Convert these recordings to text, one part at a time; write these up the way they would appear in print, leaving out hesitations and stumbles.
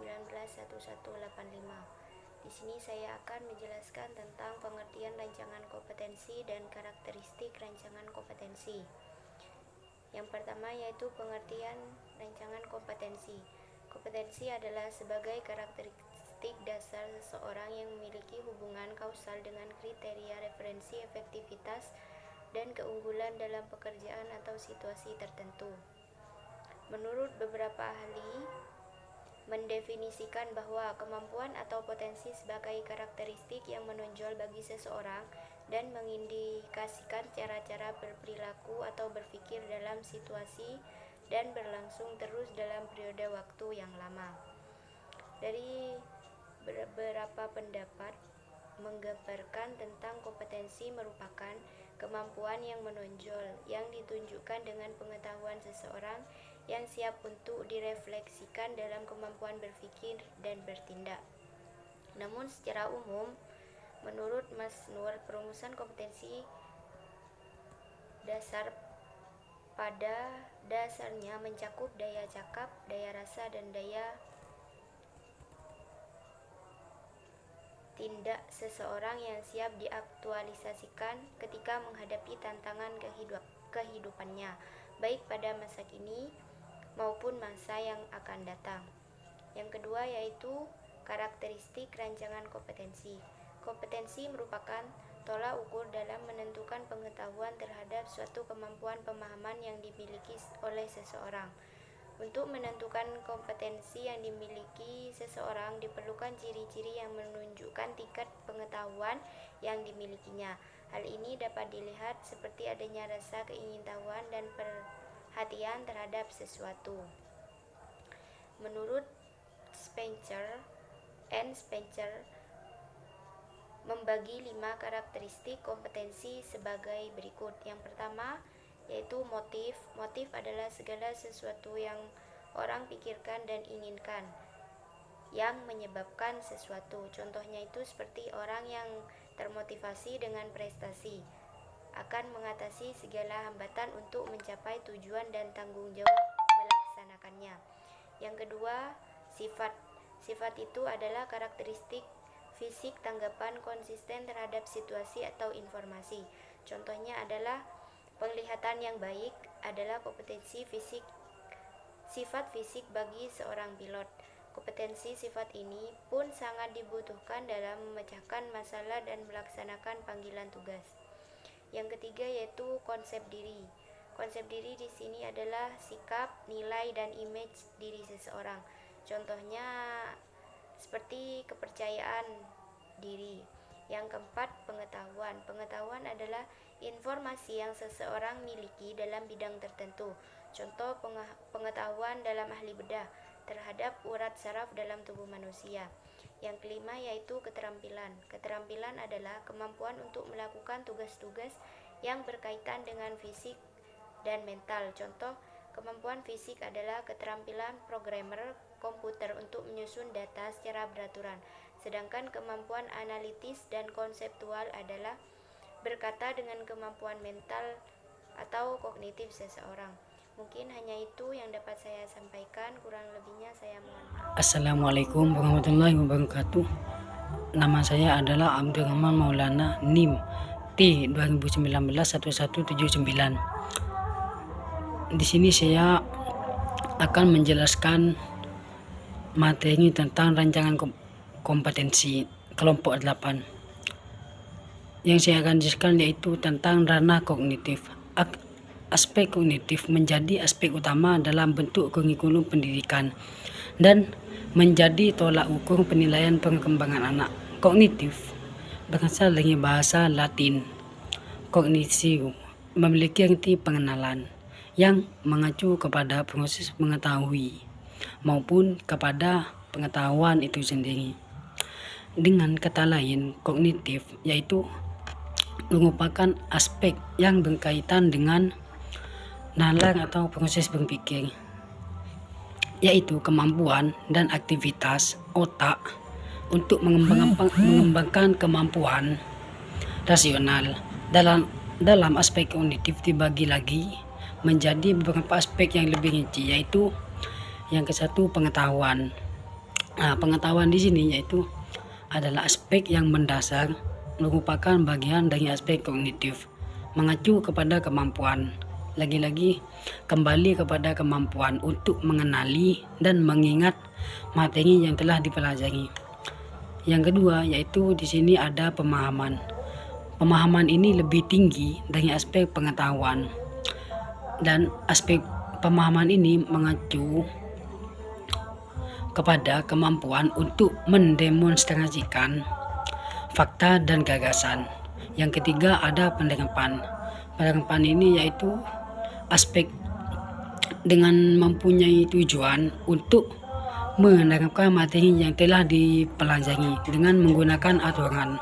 1185. Di sini saya akan menjelaskan tentang pengertian rancangan kompetensi dan karakteristik rancangan kompetensi. Yang pertama yaitu pengertian rancangan kompetensi. Kompetensi adalah sebagai karakteristik dasar seseorang yang memiliki hubungan kausal dengan kriteria referensi efektivitas dan keunggulan dalam pekerjaan atau situasi tertentu. Menurut beberapa ahli, mendefinisikan bahwa kemampuan atau potensi sebagai karakteristik yang menonjol bagi seseorang dan mengindikasikan cara-cara berperilaku atau berpikir dalam situasi dan berlangsung terus dalam periode waktu yang lama. Dari beberapa pendapat menggambarkan tentang kompetensi merupakan kemampuan yang menonjol yang ditunjukkan dengan pengetahuan seseorang yang siap untuk direfleksikan dalam kemampuan berpikir dan bertindak. Namun secara umum, menurut Mas Nur, perumusan kompetensi dasar pada dasarnya mencakup daya cakap, daya rasa, dan daya tindak seseorang yang siap diaktualisasikan ketika menghadapi tantangan kehidupannya, baik pada masa kini maupun masa yang akan datang. Yang kedua yaitu karakteristik rancangan kompetensi. Kompetensi merupakan tolak ukur dalam menentukan pengetahuan terhadap suatu kemampuan pemahaman yang dimiliki oleh seseorang. Untuk menentukan kompetensi yang dimiliki seseorang diperlukan ciri-ciri yang menunjukkan tingkat pengetahuan yang dimilikinya. Hal ini dapat dilihat seperti adanya rasa keingintahuan dan perhatian terhadap sesuatu. Menurut Spencer membagi 5 karakteristik kompetensi sebagai berikut. Yang pertama yaitu motif. Motif adalah segala sesuatu yang orang pikirkan dan inginkan yang menyebabkan sesuatu. Contohnya itu seperti orang yang termotivasi dengan prestasi akan mengatasi segala hambatan untuk mencapai tujuan dan tanggung jawab melaksanakannya. Yang kedua, sifat. Sifat itu adalah karakteristik fisik tanggapan konsisten terhadap situasi atau informasi. Contohnya adalah penglihatan yang baik adalah kompetensi fisik, sifat fisik bagi seorang pilot. Kompetensi sifat ini pun sangat dibutuhkan dalam memecahkan masalah dan melaksanakan panggilan tugas. Yang ketiga yaitu konsep diri. Konsep diri di sini adalah sikap, nilai, dan image diri seseorang. Contohnya seperti kepercayaan diri. Yang keempat, pengetahuan. Pengetahuan adalah informasi yang seseorang miliki dalam bidang tertentu. Contoh pengetahuan dalam ahli bedah terhadap urat saraf dalam tubuh manusia. Yang kelima yaitu keterampilan. Keterampilan adalah kemampuan untuk melakukan tugas-tugas yang berkaitan dengan fisik dan mental. Contoh kemampuan fisik adalah keterampilan programmer komputer untuk menyusun data secara beraturan. Sedangkan kemampuan analitis dan konseptual adalah berkata dengan kemampuan mental atau kognitif seseorang. Mungkin hanya itu yang dapat saya sampaikan, kurang lebihnya saya mohon maaf. Assalamualaikum warahmatullahi wabarakatuh. Nama saya adalah Abdurrahman Maulana, NIM T 2019-1179. Di sini saya akan menjelaskan materi tentang rancangan kompetensi kelompok 8. Yang saya akan jelaskan yaitu tentang ranah kognitif. Aspek kognitif menjadi aspek utama dalam bentuk kurikulum pendidikan dan menjadi tolak ukur penilaian perkembangan anak. Kognitif berasal dari bahasa Latin cognitio, memiliki arti pengenalan yang mengacu kepada proses mengetahui maupun kepada pengetahuan itu sendiri. Dengan kata lain, kognitif yaitu merupakan aspek yang berkaitan dengan nalar atau proses berpikir, yaitu kemampuan dan aktivitas otak untuk mengembangkan kemampuan rasional. Dalam aspek kognitif dibagi lagi menjadi beberapa aspek yang lebih rinci, yaitu yang ke-1 pengetahuan. Nah, pengetahuan di sini yaitu adalah aspek yang mendasar, merupakan bagian dari aspek kognitif, mengacu kepada kemampuan. Lagi-lagi kembali kepada kemampuan untuk mengenali dan mengingat materi yang telah dipelajari. Yang kedua yaitu di sini ada pemahaman. Pemahaman ini lebih tinggi dari aspek pengetahuan, dan aspek pemahaman ini mengacu kepada kemampuan untuk mendemonstrasikan fakta dan gagasan. Yang ketiga ada penerapan. Penerapan ini yaitu aspek dengan mempunyai tujuan untuk menerapkan materi yang telah dipelajari dengan menggunakan aturan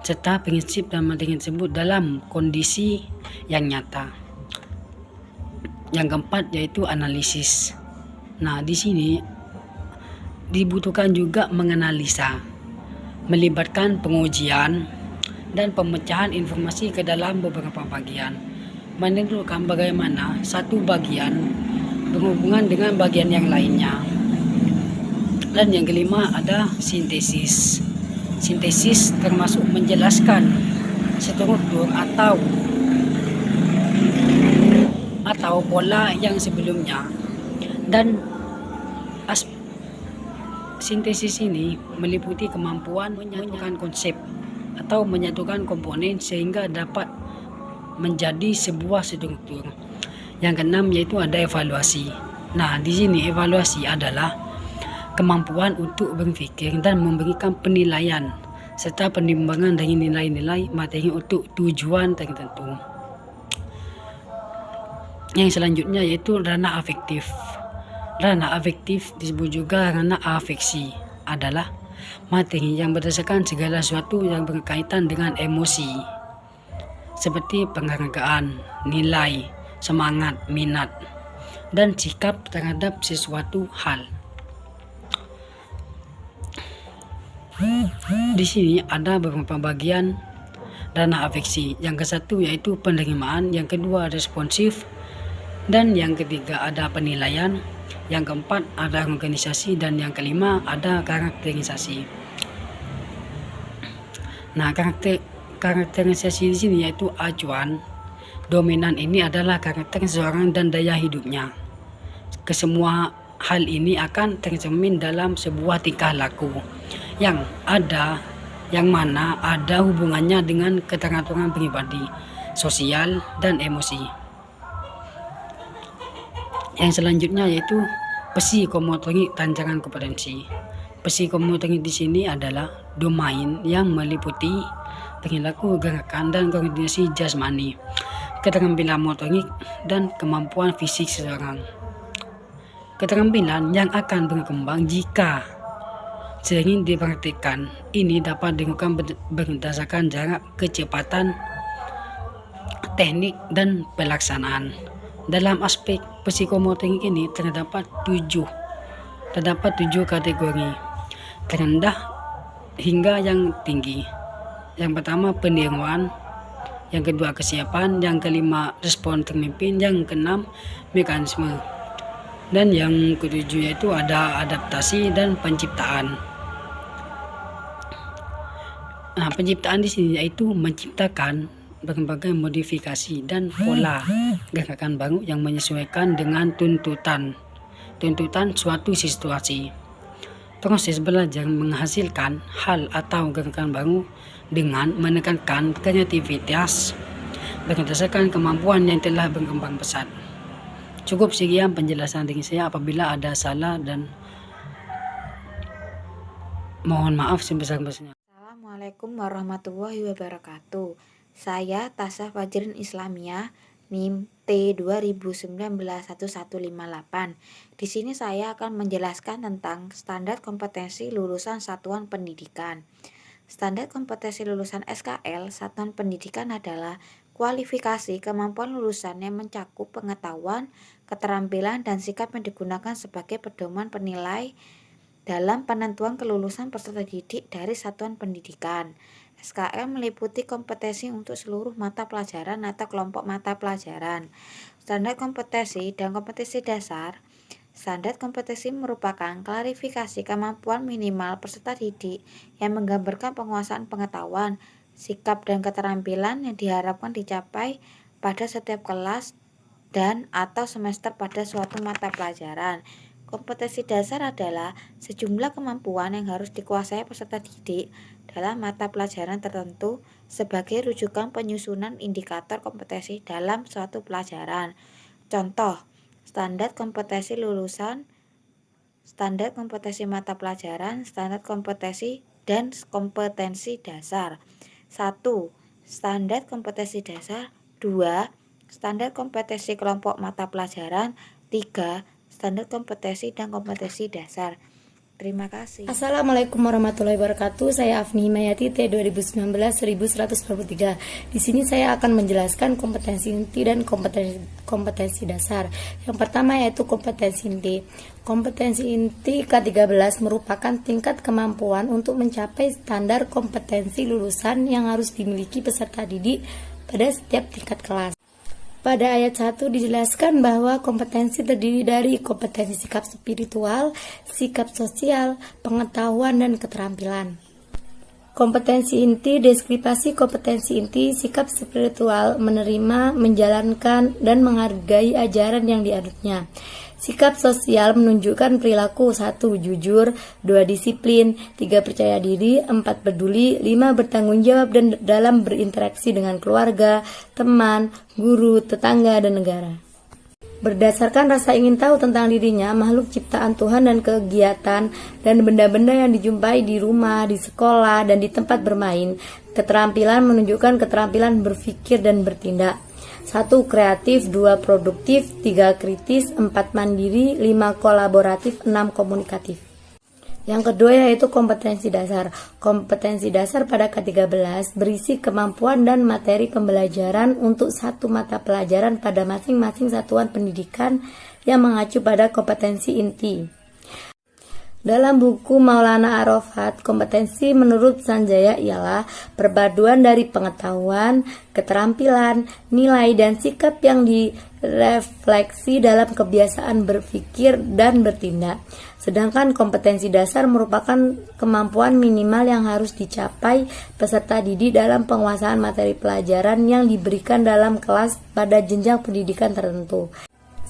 serta prinsip dan materi tersebut dalam kondisi yang nyata. Yang keempat yaitu analisis. Nah, di sini dibutuhkan juga menganalisa, melibatkan pengujian dan pemecahan informasi ke dalam beberapa bagian, menentukan bagaimana satu bagian berhubungan dengan bagian yang lainnya. Dan yang kelima ada sintesis. Sintesis termasuk menjelaskan struktur atau pola yang sebelumnya, dan sintesis ini meliputi kemampuan menyatukan konsep atau menyatukan komponen sehingga dapat menjadi sebuah struktur. Yang keenam yaitu ada evaluasi. Nah, di sini evaluasi adalah kemampuan untuk berpikir dan memberikan penilaian serta penimbangan dari nilai-nilai materi untuk tujuan tertentu. Yang selanjutnya yaitu ranah afektif. Ranah afektif disebut juga ranah afeksi, adalah materi yang berdasarkan segala sesuatu yang berkaitan dengan emosi, seperti penghargaan, nilai, semangat, minat, dan sikap terhadap sesuatu hal. Di sini ada beberapa bagian ranah afeksi. Yang ke satu yaitu penerimaan, yang kedua responsif, dan yang ketiga ada penilaian, yang keempat ada organisasi, dan yang kelima ada karakterisasi. Nah, karakterisasi di sini yaitu acuan dominan ini adalah karakter seseorang dan daya hidupnya. Kesemua hal ini akan tercermin dalam sebuah tingkah laku yang mana ada hubungannya dengan keteraturan pribadi, sosial, dan emosi. Yang selanjutnya yaitu psikomotorik tanjakan kompetensi. Psikomotorik di sini adalah domain yang meliputi perilaku, gerakan, dan koordinasi jasmani, keterampilan motorik, dan kemampuan fisik seseorang. Keterampilan yang akan berkembang jika sering dipraktikkan. Ini dapat dilakukan berdasarkan jarak, kecepatan, teknik, dan pelaksanaan. Dalam aspek psikomotorik ini terdapat tujuh kategori, terendah hingga yang tinggi. Yang pertama peniruan, yang kedua kesiapan, yang kelima respon termimpin, yang keenam mekanisme, dan yang ketujuh yaitu ada adaptasi dan penciptaan. Nah, penciptaan di sini yaitu menciptakan berbagai modifikasi dan pola gerakan baru yang menyesuaikan dengan tuntutan suatu situasi. Proses belajar menghasilkan hal atau gerakan baru dengan menekankan kreativitas berdasarkan kemampuan yang telah berkembang pesat. Cukup sekian penjelasan dari saya. Apabila ada salah dan mohon maaf sebesar-besarnya. Assalamualaikum warahmatullahi wabarakatuh. Saya Tasya Fajrin Islamiyah, NIM T20191158. Di sini saya akan menjelaskan tentang standar kompetensi lulusan satuan pendidikan. Standar kompetensi lulusan SKL satuan pendidikan adalah kualifikasi kemampuan lulusan yang mencakup pengetahuan, keterampilan, dan sikap yang digunakan sebagai pedoman penilai dalam penentuan kelulusan peserta didik dari satuan pendidikan. SKL meliputi kompetensi untuk seluruh mata pelajaran atau kelompok mata pelajaran. Standar kompetensi dan kompetensi dasar Standar kompetensi merupakan klarifikasi kemampuan minimal peserta didik yang menggambarkan penguasaan pengetahuan, sikap dan keterampilan yang diharapkan dicapai pada setiap kelas dan atau semester pada suatu mata pelajaran. Kompetensi dasar adalah sejumlah kemampuan yang harus dikuasai peserta didik dalam mata pelajaran tertentu sebagai rujukan penyusunan indikator kompetensi dalam suatu pelajaran. Contoh, standar kompetensi lulusan, standar kompetensi mata pelajaran, standar kompetensi dan kompetensi dasar. 1. Standar kompetensi dasar. 2. Standar kompetensi kelompok mata pelajaran. 3. Standar kompetensi dan kompetensi dasar. Terima kasih. Assalamualaikum warahmatullahi wabarakatuh. Saya Afni Himayati T 2019-1143. Di sini saya akan menjelaskan kompetensi inti dan kompetensi dasar. Yang pertama yaitu kompetensi inti. Kompetensi inti K13 merupakan tingkat kemampuan untuk mencapai standar kompetensi lulusan yang harus dimiliki peserta didik pada setiap tingkat kelas. Pada ayat 1 dijelaskan bahwa kompetensi terdiri dari kompetensi sikap spiritual, sikap sosial, pengetahuan, dan keterampilan. Kompetensi inti, deskripsi kompetensi inti, sikap spiritual, menerima, menjalankan, dan menghargai ajaran yang dianutnya. Sikap sosial menunjukkan perilaku 1. Jujur, 2. Disiplin, 3. Percaya diri, 4. Peduli, 5. Bertanggung jawab dan dalam berinteraksi dengan keluarga, teman, guru, tetangga, dan negara. Berdasarkan rasa ingin tahu tentang dirinya, makhluk ciptaan Tuhan dan kegiatan dan benda-benda yang dijumpai di rumah, di sekolah, dan di tempat bermain. Keterampilan menunjukkan keterampilan berpikir dan bertindak. 1. Kreatif, 2. Produktif, 3. Kritis, 4. Mandiri, 5. Kolaboratif, 6. Komunikatif. Yang kedua yaitu kompetensi dasar. Kompetensi dasar pada K13 berisi kemampuan dan materi pembelajaran untuk satu mata pelajaran pada masing-masing satuan pendidikan yang mengacu pada kompetensi inti. Dalam buku Maulana Arafat, kompetensi menurut Sanjaya ialah perpaduan dari pengetahuan, keterampilan, nilai, dan sikap yang direfleksi dalam kebiasaan berpikir dan bertindak. Sedangkan kompetensi dasar merupakan kemampuan minimal yang harus dicapai peserta didik dalam penguasaan materi pelajaran yang diberikan dalam kelas pada jenjang pendidikan tertentu.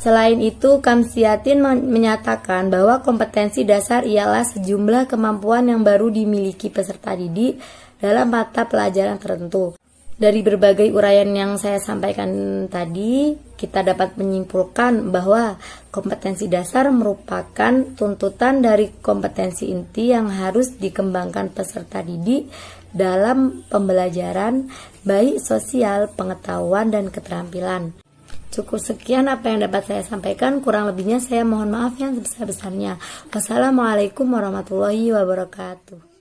Selain itu, Kamsiatin menyatakan bahwa kompetensi dasar ialah sejumlah kemampuan yang baru dimiliki peserta didik dalam mata pelajaran tertentu. Dari berbagai uraian yang saya sampaikan tadi, kita dapat menyimpulkan bahwa kompetensi dasar merupakan tuntutan dari kompetensi inti yang harus dikembangkan peserta didik dalam pembelajaran, baik sosial, pengetahuan, dan keterampilan. Cukup sekian apa yang dapat saya sampaikan, kurang lebihnya saya mohon maaf yang sebesar-besarnya. Wassalamualaikum warahmatullahi wabarakatuh.